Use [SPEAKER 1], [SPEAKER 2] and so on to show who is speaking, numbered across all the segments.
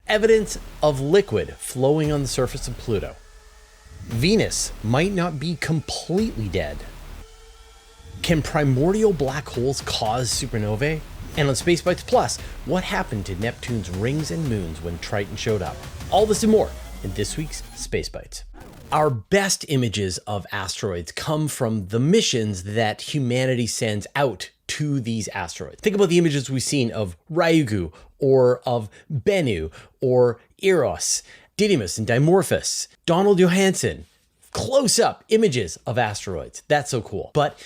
[SPEAKER 1] Evidence of liquid flowing on the surface of Pluto. Venus might not be completely dead. Can primordial black holes cause supernovae? And on Space Bites Plus, what happened to Neptune's rings and moons when Triton showed up? All this and more in this week's Space Bites. Our best images of asteroids come from the missions that humanity sends out to these asteroids. Think about the images we've seen of Ryugu, or of Bennu, or Eros, Didymus and Dimorphos, Donald Johanson. Close-up images of asteroids. That's so cool. But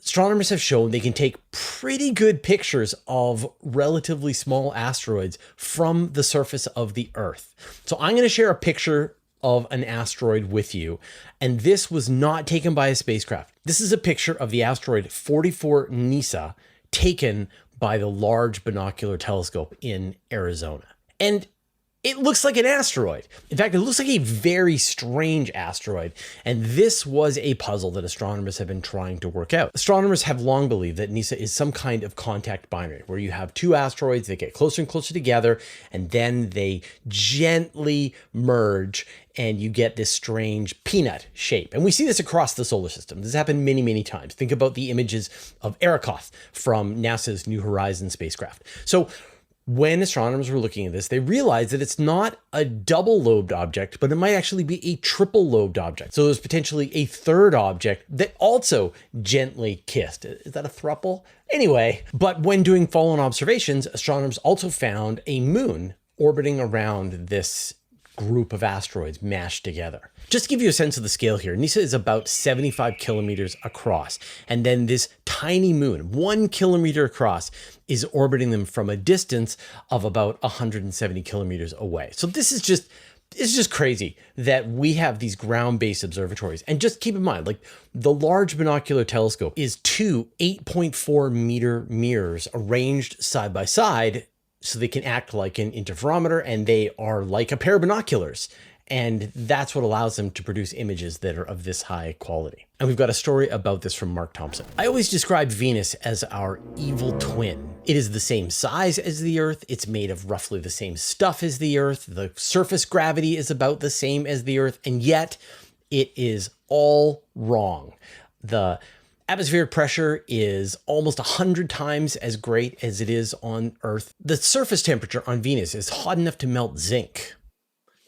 [SPEAKER 1] astronomers have shown they can take pretty good pictures of relatively small asteroids from the surface of the Earth. So I'm going to share a picture of an asteroid with you, and this was not taken by a spacecraft. This is a picture of the asteroid 44 Nyssa taken by the Large Binocular Telescope in Arizona. And it looks like an asteroid. In fact, it looks like a very strange asteroid. And this was a puzzle that astronomers have been trying to work out. Astronomers have long believed that Nyssa is some kind of contact binary, where you have two asteroids that get closer and closer together, and then they gently merge, and you get this strange peanut shape. And we see this across the solar system. This has happened many, many times. Think about the images of Arrokoth from NASA's New Horizons spacecraft. So when astronomers were looking at this, they realized that it's not a double-lobed object, but it might actually be a triple-lobed object. So there's potentially a third object that also gently kissed. Is that a thruple? Anyway, but when doing follow-on observations, astronomers also found a moon orbiting around this group of asteroids mashed together. Just to give you a sense of the scale here, Nyssa is about 75 kilometers across. And then this tiny moon, 1 kilometer across, is orbiting them from a distance of about 170 kilometers away. So this is it's just crazy that we have these ground-based observatories. And just keep in mind, like, the Large Binocular Telescope is two 8.4 meter mirrors arranged side by side, so they can act like an interferometer, and they are like a pair of binoculars. And that's what allows them to produce images that are of this high quality. And we've got a story about this from Mark Thompson. I always describe Venus as our evil twin. It is the same size as the Earth. It's made of roughly the same stuff as the Earth. The surface gravity is about the same as the Earth, and yet it is all wrong. The atmospheric pressure is almost 100 times as great as it is on Earth. The surface temperature on Venus is hot enough to melt zinc.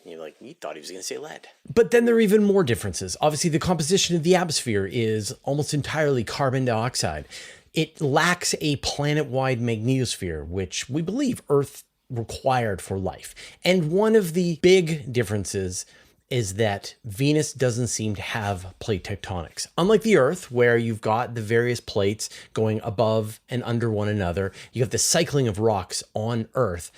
[SPEAKER 1] You're like, you thought he was going to say lead. But then there are even more differences. Obviously, the composition of the atmosphere is almost entirely carbon dioxide. It lacks a planet-wide magnetosphere, which we believe Earth required for life. And one of the big differences is that Venus doesn't seem to have plate tectonics. Unlike the Earth, where you've got the various plates going above and under one another, you have the cycling of rocks on Earth.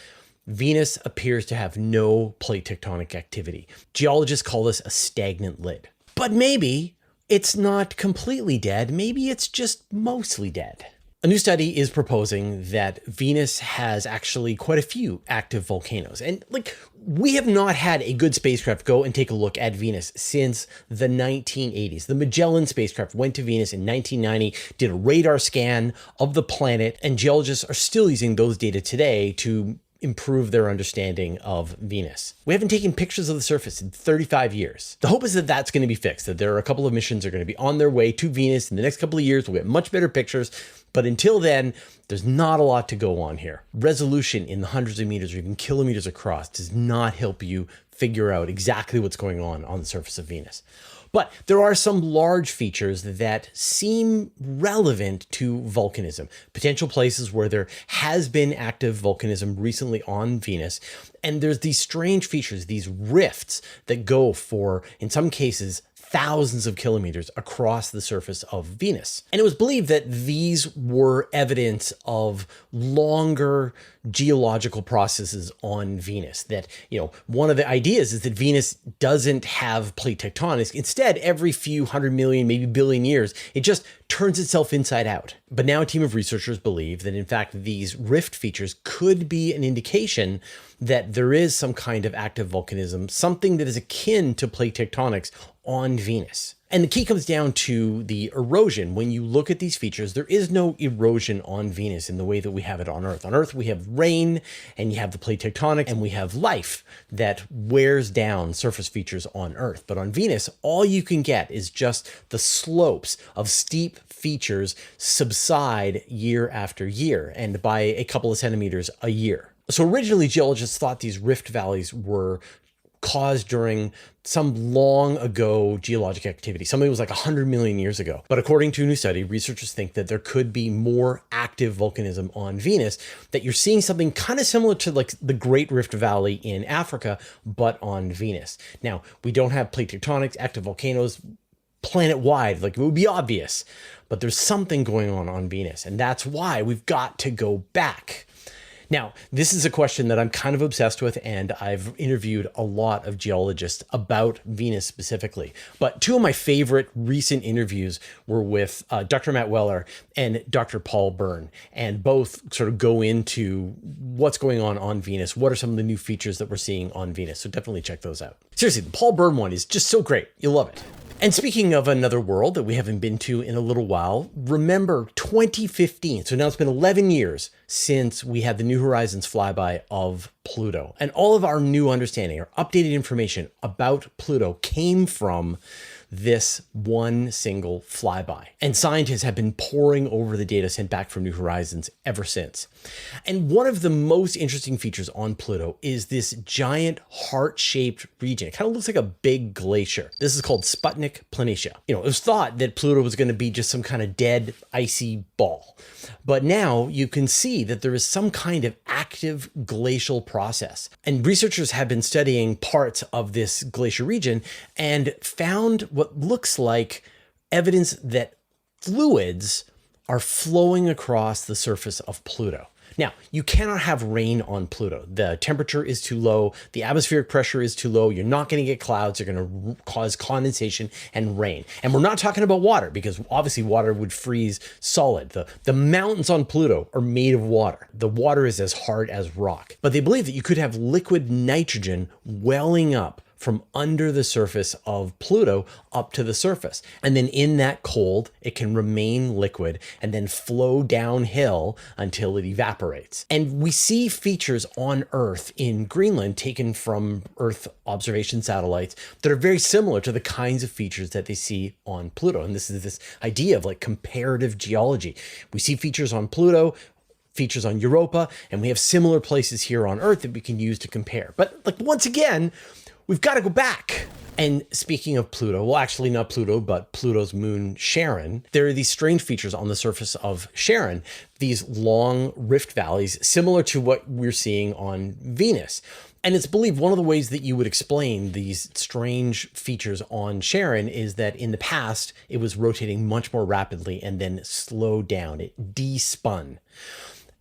[SPEAKER 1] Venus appears to have no plate tectonic activity. Geologists call this a stagnant lid. But maybe it's not completely dead. Maybe it's just mostly dead. A new study is proposing that Venus has actually quite a few active volcanoes. And we have not had a good spacecraft go and take a look at Venus since the 1980s. The Magellan spacecraft went to Venus in 1990, did a radar scan of the planet, and geologists are still using those data today to improve their understanding of Venus. We haven't taken pictures of the surface in 35 years. The hope is that that's going to be fixed, that there are a couple of missions that are going to be on their way to Venus in the next couple of years. We'll get much better pictures. But until then, there's not a lot to go on here. Resolution in the hundreds of meters or even kilometers across does not help you figure out exactly what's going on the surface of Venus. But there are some large features that seem relevant to volcanism, potential places where there has been active volcanism recently on Venus. And there's these strange features, these rifts that go for, in some cases, thousands of kilometers across the surface of Venus. And it was believed that these were evidence of longer geological processes on Venus. That, one of the ideas is that Venus doesn't have plate tectonics. Instead, every few 100 million, maybe billion years, it just turns itself inside out. But now a team of researchers believe that, in fact, these rift features could be an indication that there is some kind of active volcanism, something that is akin to plate tectonics on Venus. And the key comes down to the erosion. When you look at these features, there is no erosion on Venus in the way that we have it on Earth. On Earth, we have rain, and you have the plate tectonics, and we have life that wears down surface features on Earth. But on Venus, all you can get is just the slopes of steep features subside year after year, and by a couple of centimeters a year. So originally, geologists thought these rift valleys were caused during some long ago geologic activity. Something was like 100 million years ago. But according to a new study, researchers think that there could be more active volcanism on Venus, that you're seeing something kind of similar to like the Great Rift Valley in Africa, but on Venus. Now, we don't have plate tectonics, active volcanoes, planet-wide, like it would be obvious, but there's something going on Venus, and that's why we've got to go back. Now, this is a question that I'm kind of obsessed with, and I've interviewed a lot of geologists about Venus specifically. But two of my favorite recent interviews were with Dr. Matt Weller and Dr. Paul Byrne, and both sort of go into what's going on Venus, what are some of the new features that we're seeing on Venus. So definitely check those out. Seriously, the Paul Byrne one is just so great. You'll love it. And speaking of another world that we haven't been to in a little while, remember 2015. So now it's been 11 years since we had the New Horizons flyby of Pluto. And all of our new understanding, our updated information about Pluto came from this one single flyby. And scientists have been poring over the data sent back from New Horizons ever since. And one of the most interesting features on Pluto is this giant heart-shaped region. It kind of looks like a big glacier. This is called Sputnik Planitia. You know, it was thought that Pluto was going to be just some kind of dead, icy ball. But now you can see that there is some kind of active glacial process. And researchers have been studying parts of this glacier region and found what looks like evidence that fluids are flowing across the surface of Pluto. Now, you cannot have rain on Pluto. The temperature is too low. The atmospheric pressure is too low. You're not going to get clouds. You're going to cause condensation and rain. And we're not talking about water, because obviously water would freeze solid. The mountains on Pluto are made of water. The water is as hard as rock. But they believe that you could have liquid nitrogen welling up from under the surface of Pluto up to the surface. And then in that cold, it can remain liquid and then flow downhill until it evaporates. And we see features on Earth in Greenland taken from Earth observation satellites that are very similar to the kinds of features that they see on Pluto. And this is this idea of like comparative geology. We see features on Pluto, features on Europa, and we have similar places here on Earth that we can use to compare. But like once again, we've got to go back. And speaking of Pluto, well, actually not Pluto, but Pluto's moon Charon, there are these strange features on the surface of Charon, these long rift valleys, similar to what we're seeing on Venus. And it's believed one of the ways that you would explain these strange features on Charon is that in the past, it was rotating much more rapidly and then slowed down. It despun.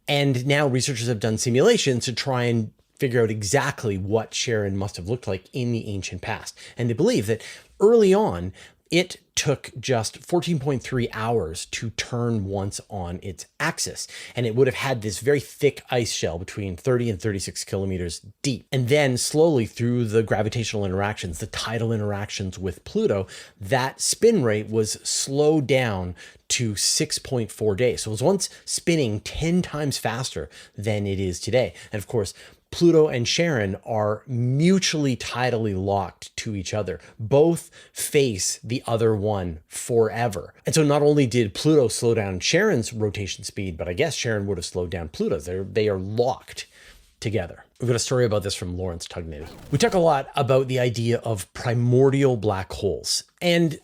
[SPEAKER 1] And now researchers have done simulations to try and figure out exactly what Charon must have looked like in the ancient past. And they believe that early on, it took just 14.3 hours to turn once on its axis. And it would have had this very thick ice shell between 30 and 36 kilometers deep. And then slowly through the gravitational interactions, the tidal interactions with Pluto, that spin rate was slowed down to 6.4 days. So it was once spinning 10 times faster than it is today. And of course, Pluto and Charon are mutually tidally locked to each other. Both face the other one forever. And so not only did Pluto slow down Charon's rotation speed, but I guess Charon would have slowed down Pluto's. They are locked together. We've got a story about this from Lawrence Tugnidy. We talk a lot about the idea of primordial black holes. And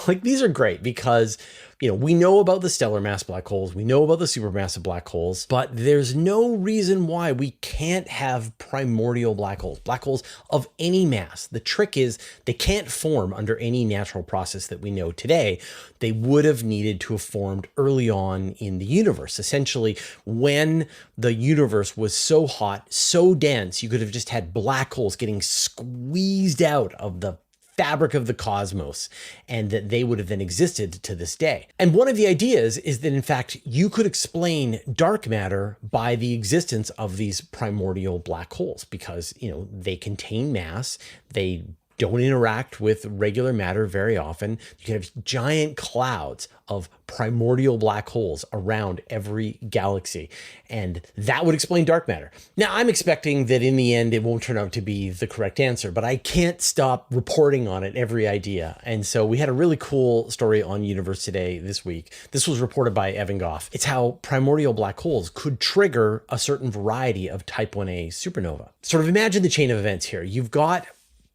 [SPEAKER 1] like these are great because we know about the stellar mass black holes, we know about the supermassive black holes, but there's no reason why we can't have primordial black holes of any mass. The trick is they can't form under any natural process that we know today. They would have needed to have formed early on in the universe. Essentially, when the universe was so hot, so dense, you could have just had black holes getting squeezed out of the fabric of the cosmos, and that they would have then existed to this day. And one of the ideas is that in fact you could explain dark matter by the existence of these primordial black holes because they contain mass, they don't interact with regular matter very often. You can have giant clouds of primordial black holes around every galaxy, and that would explain dark matter. Now, I'm expecting that in the end, it won't turn out to be the correct answer, but I can't stop reporting on it, every idea. And so we had a really cool story on Universe Today this week. This was reported by Evan Goff. It's how primordial black holes could trigger a certain variety of type 1a supernova. Sort of imagine the chain of events here. You've got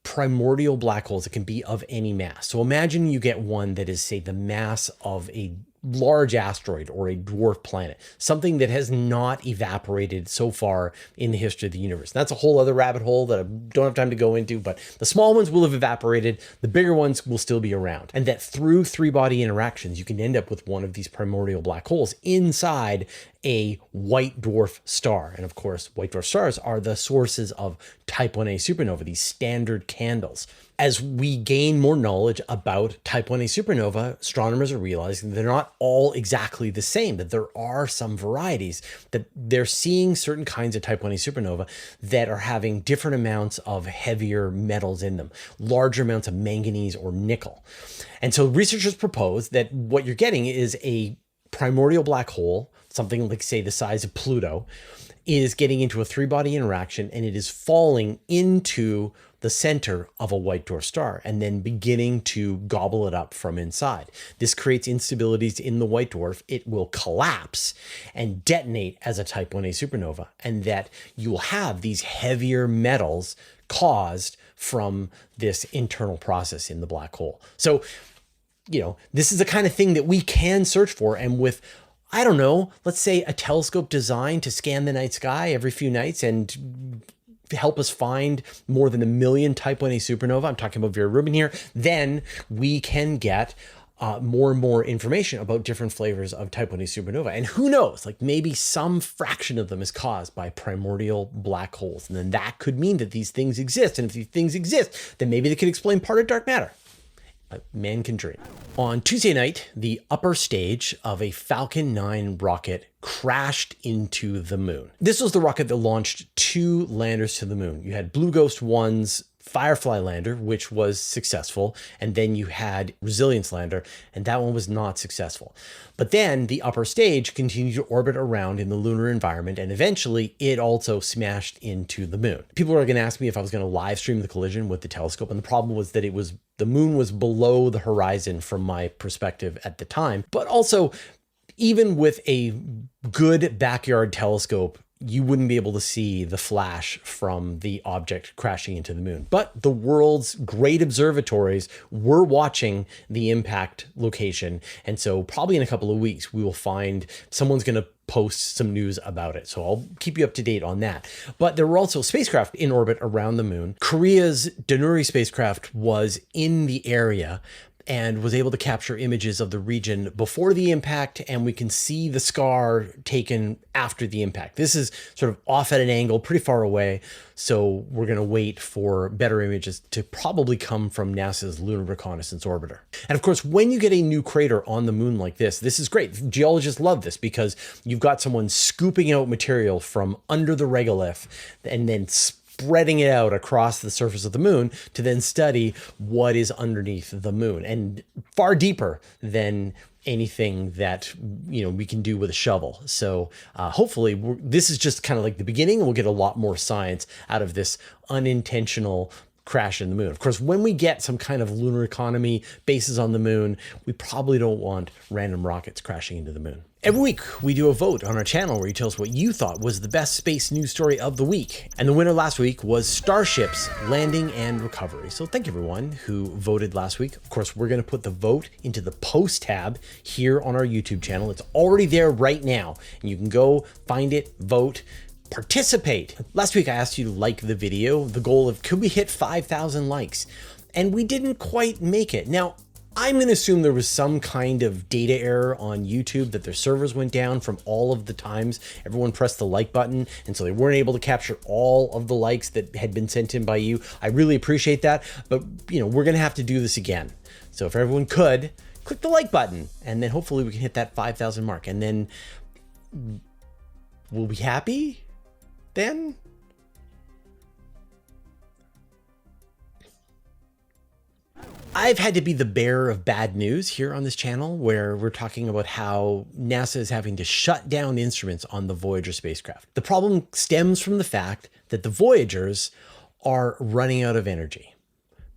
[SPEAKER 1] primordial black holes that can be of any mass. So imagine you get one that is, say, the mass of a large asteroid or a dwarf planet, something that has not evaporated so far in the history of the universe. That's a whole other rabbit hole that I don't have time to go into, but the small ones will have evaporated, the bigger ones will still be around. And that through three-body interactions, you can end up with one of these primordial black holes inside a white dwarf star. And of course, white dwarf stars are the sources of type 1a supernova, these standard candles. As we gain more knowledge about type 1a supernova, astronomers are realizing they're not all exactly the same, that there are some varieties, that they're seeing certain kinds of type 1a supernova that are having different amounts of heavier metals in them, larger amounts of manganese or nickel. And so researchers propose that what you're getting is a primordial black hole, something like, say, the size of Pluto, is getting into a three-body interaction, and it is falling into the center of a white dwarf star and then beginning to gobble it up from inside. This creates instabilities in the white dwarf. It will collapse and detonate as a type 1a supernova, and that you will have these heavier metals caused from this internal process in the black hole. So, you know, this is the kind of thing that we can search for, and with, I don't know, let's say a telescope designed to scan the night sky every few nights and help us find more than 1 million type 1a supernova, I'm talking about Vera Rubin here, then we can get more and more information about different flavors of type 1a supernova. And who knows, like maybe some fraction of them is caused by primordial black holes. And then that could mean that these things exist. And if these things exist, then maybe they could explain part of dark matter. Man can dream. On Tuesday night, the upper stage of a Falcon 9 rocket crashed into the moon. This was the rocket that launched 2 landers to the moon. You had Blue Ghost 1's Firefly lander, which was successful, and then you had Resilience lander, and that one was not successful. But then the upper stage continued to orbit around in the lunar environment, and eventually it also smashed into the moon. People were going to ask me if I was going to live stream the collision with the telescope, and the problem was that the moon was below the horizon from my perspective at the time. But also, even with a good backyard telescope, you wouldn't be able to see the flash from the object crashing into the moon. But the world's great observatories were watching the impact location. And so probably in a couple of weeks, we will find someone's going to post some news about it. So I'll keep you up to date on that. But there were also spacecraft in orbit around the moon. Korea's Danuri spacecraft was in the area and was able to capture images of the region before the impact, and we can see the scar taken after the impact. This is sort of off at an angle, pretty far away, so we're going to wait for better images to probably come from NASA's Lunar Reconnaissance Orbiter. And of course, when you get a new crater on the moon like this is great. Geologists love this because you've got someone scooping out material from under the regolith and then spreading it out across the surface of the moon to then study what is underneath the moon, and far deeper than anything that, you know, we can do with a shovel. So hopefully this is just kind of like the beginning, and we'll get a lot more science out of this unintentional crash in the moon. Of course, when we get some kind of lunar economy bases on the moon, we probably don't want random rockets crashing into the moon. Every week, we do a vote on our channel where you tell us what you thought was the best space news story of the week. And the winner last week was Starship's landing and recovery. So thank you everyone who voted last week. Of course, we're going to put the vote into the post tab here on our YouTube channel. It's already there right now, and you can go find it, vote, participate. Last week, I asked you to like the video, the goal of could we hit 5,000 likes? And we didn't quite make it. Now, I'm going to assume there was some kind of data error on YouTube, that their servers went down from all of the times everyone pressed the like button, and so they weren't able to capture all of the likes that had been sent in by you. I really appreciate that, but you know, we're going to have to do this again. So if everyone could, click the like button, and then hopefully we can hit that 5,000 mark, and then we'll be happy then. I've had to be the bearer of bad news here on this channel, where we're talking about how NASA is having to shut down instruments on the Voyager spacecraft. The problem stems from the fact that the Voyagers are running out of energy.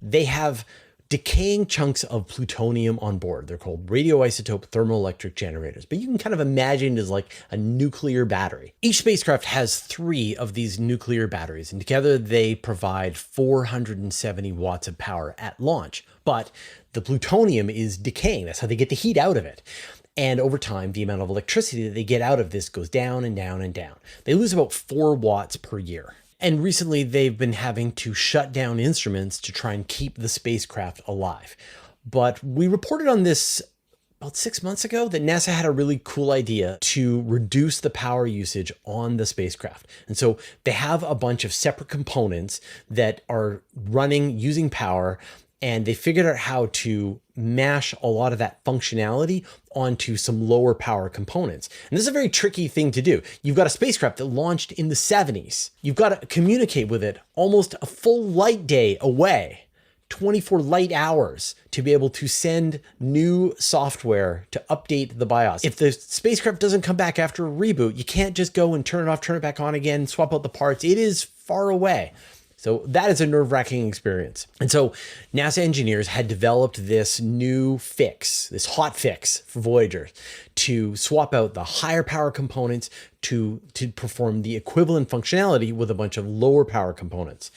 [SPEAKER 1] They have decaying chunks of plutonium on board. They're called radioisotope thermoelectric generators, but you can kind of imagine it as like a nuclear battery. Each spacecraft has 3 of these nuclear batteries, and together they provide 470 watts of power at launch. But the plutonium is decaying. That's how they get the heat out of it. And over time, the amount of electricity that they get out of this goes down and down and down. They lose about 4 watts per year. And recently they've been having to shut down instruments to try and keep the spacecraft alive. But we reported on this about 6 months ago that NASA had a really cool idea to reduce the power usage on the spacecraft. And so they have a bunch of separate components that are running using power, and they figured out how to mash a lot of that functionality onto some lower power components. And this is a very tricky thing to do. You've got a spacecraft that launched in the 70s. You've got to communicate with it almost a full light day away, 24 light hours, to be able to send new software to update the BIOS. If the spacecraft doesn't come back after a reboot, you can't just go and turn it off, turn it back on again, swap out the parts. It is far away. So that is a nerve-wracking experience. And so NASA engineers had developed this new fix, this hot fix for Voyager, to swap out the higher power components to perform the equivalent functionality with a bunch of lower power components.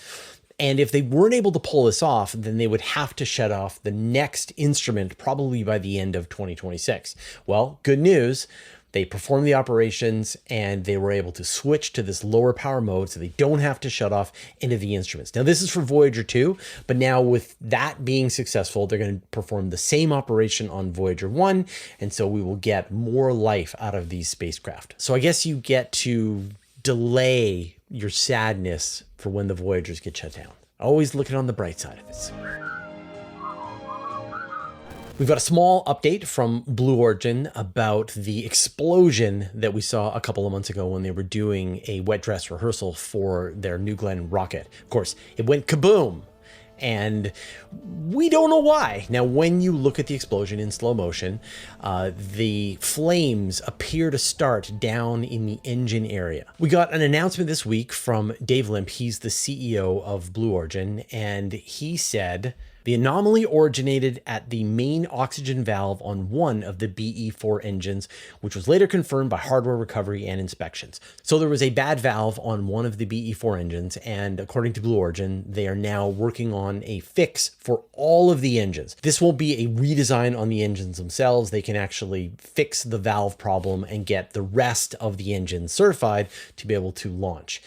[SPEAKER 1] And if they weren't able to pull this off, then they would have to shut off the next instrument probably by the end of 2026. Well, good news. They performed the operations and they were able to switch to this lower power mode so they don't have to shut off any of the instruments. Now, this is for Voyager 2, but now with that being successful, they're going to perform the same operation on Voyager 1. And so we will get more life out of these spacecraft. So I guess you get to delay your sadness for when the Voyagers get shut down. Always looking on the bright side of it. We've got a small update from Blue Origin about the explosion that we saw a couple of months ago when they were doing a wet dress rehearsal for their New Glenn rocket. Of course, it went kaboom, and we don't know why. Now, when you look at the explosion in slow motion, the flames appear to start down in the engine area. We got an announcement this week from Dave Limp. He's the CEO of Blue Origin, and he said, the anomaly originated at the main oxygen valve on one of the BE-4 engines, which was later confirmed by hardware recovery and inspections. So there was a bad valve on one of the BE-4 engines, and according to Blue Origin, they are now working on a fix for all of the engines. This won't be a redesign on the engines themselves. They can actually fix the valve problem and get the rest of the engines certified to be able to launch.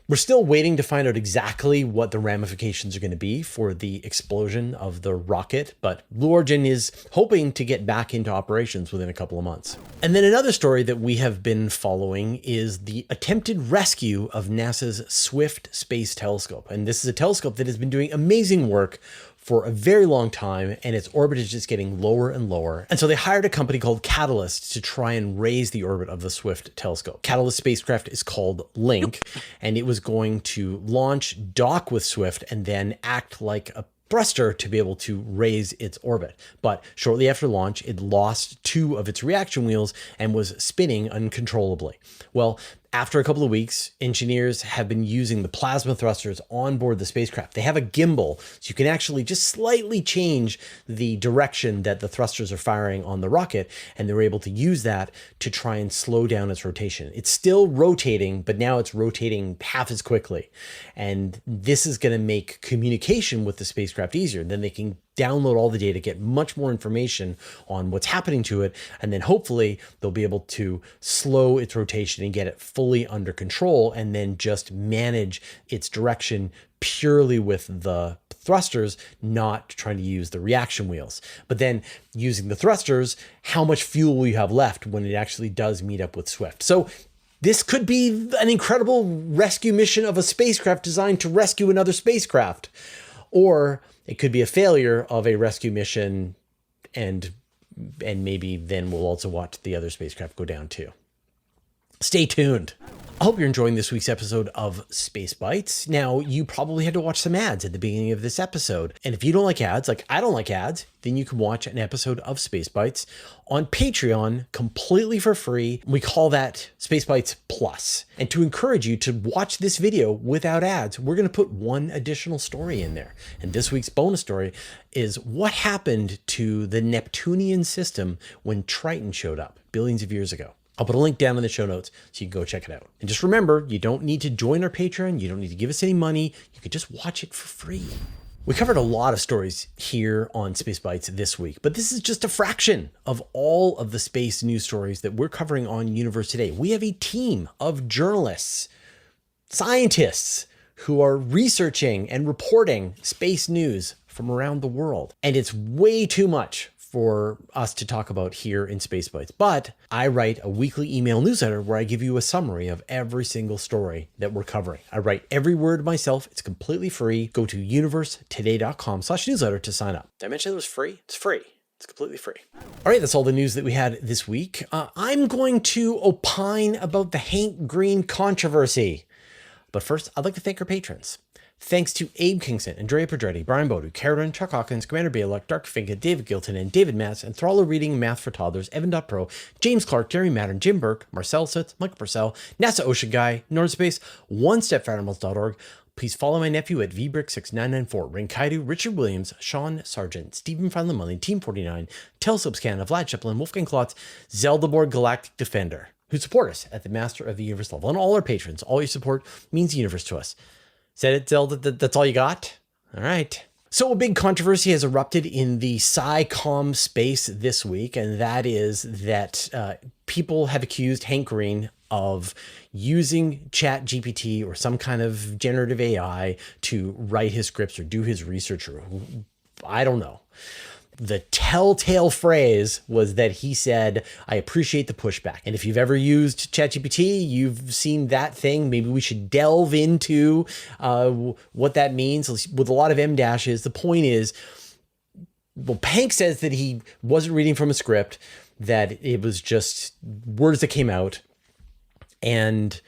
[SPEAKER 1] We're still waiting to find out exactly what the ramifications are going to be for the explosion of the rocket, but Blue Origin is hoping to get back into operations within a couple of months. And then another story that we have been following is the attempted rescue of NASA's Swift Space Telescope. And this is a telescope that has been doing amazing work for a very long time, and its orbit is just getting lower and lower. And so they hired a company called Catalyst to try and raise the orbit of the Swift telescope. Catalyst spacecraft is called Link, and it was going to launch, dock with Swift, and then act like a thruster to be able to raise its orbit. But shortly after launch, it lost 2 of its reaction wheels and was spinning uncontrollably. Well, after a couple of weeks, engineers have been using the plasma thrusters on board the spacecraft. They have a gimbal, so you can actually just slightly change the direction that the thrusters are firing on the rocket, and they're able to use that to try and slow down its rotation. It's still rotating, but now it's rotating half as quickly. And this is going to make communication with the spacecraft easier. Then they can download all the data, get much more information on what's happening to it, and then hopefully they'll be able to slow its rotation and get it fully under control, and then just manage its direction purely with the thrusters, not trying to use the reaction wheels. But then using the thrusters, how much fuel will you have left when it actually does meet up with Swift? So this could be an incredible rescue mission of a spacecraft designed to rescue another spacecraft. Or it could be a failure of a rescue mission, and maybe then we'll also watch the other spacecraft go down too. Stay tuned. I hope you're enjoying this week's episode of Space Bites. Now, you probably had to watch some ads at the beginning of this episode. And if you don't like ads, like I don't like ads, then you can watch an episode of Space Bites on Patreon completely for free. We call that Space Bites Plus. And to encourage you to watch this video without ads, we're going to put one additional story in there. And this week's bonus story is what happened to the Neptunian system when Triton showed up billions of years ago. I'll put a link down in the show notes so you can go check it out. And just remember, you don't need to join our Patreon. You don't need to give us any money. You can just watch it for free. We covered a lot of stories here on Space Bites this week, but this is just a fraction of all of the space news stories that we're covering on Universe Today. We have a team of journalists, scientists who are researching and reporting space news from around the world. And it's way too much for us to talk about here in Space Bites, but I write a weekly email newsletter where I give you a summary of every single story that we're covering. I write every word myself. It's completely free. Go to universetoday.com/newsletter to sign up. Did I mention it was free? It's free. It's completely free. All right, that's all the news that we had this week. I'm going to opine about the Hank Green controversy. But first, I'd like to thank our patrons. Thanks to Abe Kingston, Andrea Pedretti, Brian Bodu, Charon, Chuck Hawkins, Commander Bailock, Dark Finka, David Gilton, and David Matz, and Thralla Reading Math for Toddlers, Evan.pro, James Clark, Jerry Madden, Jim Burke, Marcel Sitz, Michael Purcell, NASA Ocean Guy, Nordspace, OneStepFanimals.org. Please follow my nephew at vbrick6994, Rinkaidu, Richard Williams, Sean Sargent, Stephen Finlamoney, Team 49, Telsubscanna, Vlad Chiplin, Wolfgang Klotz, Zeldaborg Galactic Defender, who support us at the Master of the Universe level. And all our patrons, all your support means the universe to us. Said it, Zelda? That's all you got? All right. So a big controversy has erupted in the SciComm space this week, and that is that people have accused Hank Green of using ChatGPT or some kind of generative AI to write his scripts or do his research, or I don't know. The telltale phrase was that he said, I appreciate the pushback. And if you've ever used ChatGPT, you've seen that thing. Maybe we should delve into what that means with a lot of M dashes. The point is, well, Hank says that he wasn't reading from a script, that it was just words that came out. And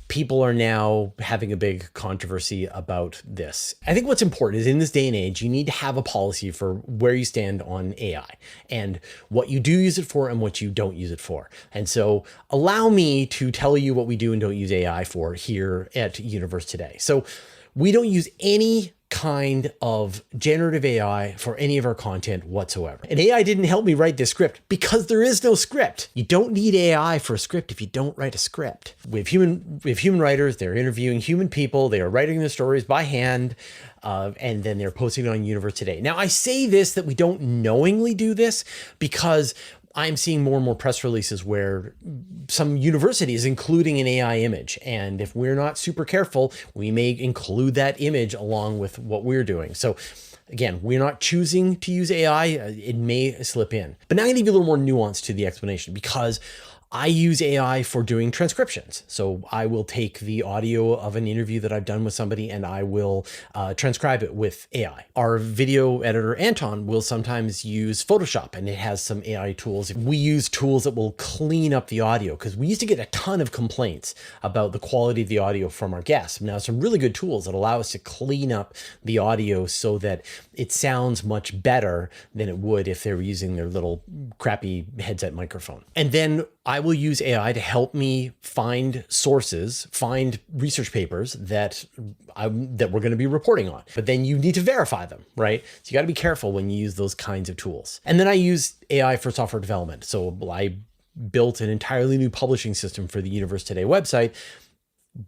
[SPEAKER 1] people are now having a big controversy about this. I think what's important is in this day and age, you need to have a policy for where you stand on AI and what you do use it for and what you don't use it for. And so allow me to tell you what we do and don't use AI for here at Universe Today. So we don't use any kind of generative AI for any of our content whatsoever. And AI didn't help me write this script because there is no script. You don't need AI for a script if you don't write a script. We have human writers. They're interviewing human people. They are writing the stories by hand, and then they're posting it on Universe Today. Now, I say this that we don't knowingly do this because I'm seeing more and more press releases where some universities including an AI image. And if we're not super careful, we may include that image along with what we're doing. So again, we're not choosing to use AI. It may slip in. But now I'm going to give you a little more nuance to the explanation because I use AI for doing transcriptions. So I will take the audio of an interview that I've done with somebody and I will transcribe it with AI. Our video editor, Anton, will sometimes use Photoshop and it has some AI tools. We use tools that will clean up the audio because we used to get a ton of complaints about the quality of the audio from our guests. Now, some really good tools that allow us to clean up the audio so that it sounds much better than it would if they were using their little crappy headset microphone. And then I will use AI to help me find sources, find research papers that we're going to be reporting on. But then you need to verify them, right? So you got to be careful when you use those kinds of tools. And then I use AI for software development. So I built an entirely new publishing system for the Universe Today website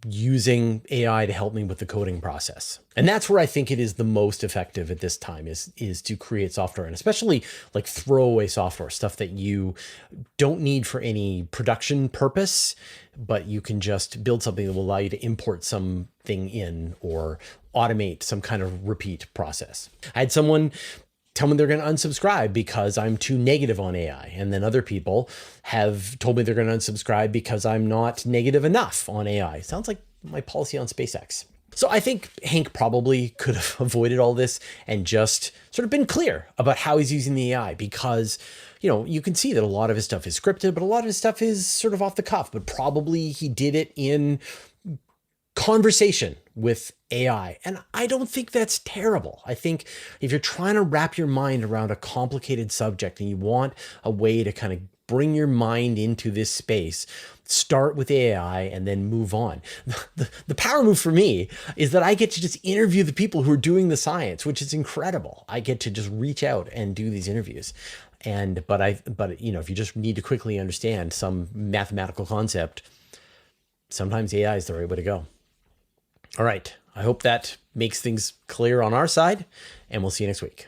[SPEAKER 1] using AI to help me with the coding process. And that's where I think it is the most effective at this time is to create software, and especially like throwaway software, stuff that you don't need for any production purpose, but you can just build something that will allow you to import something in or automate some kind of repeat process. I had someone tell me they're going to unsubscribe because I'm too negative on AI. And then other people have told me they're going to unsubscribe because I'm not negative enough on AI. Sounds like my policy on SpaceX. So I think Hank probably could have avoided all this and just sort of been clear about how he's using the AI, because, you know, you can see that a lot of his stuff is scripted, but a lot of his stuff is sort of off the cuff, but probably he did it in conversation with AI. And I don't think that's terrible. I think if you're trying to wrap your mind around a complicated subject and you want a way to kind of bring your mind into this space, start with AI and then move on. The power move for me is that I get to just interview the people who are doing the science, which is incredible. I get to just reach out and do these interviews. But you know, if you just need to quickly understand some mathematical concept, sometimes AI is the right way to go. All right. I hope that makes things clear on our side, and we'll see you next week.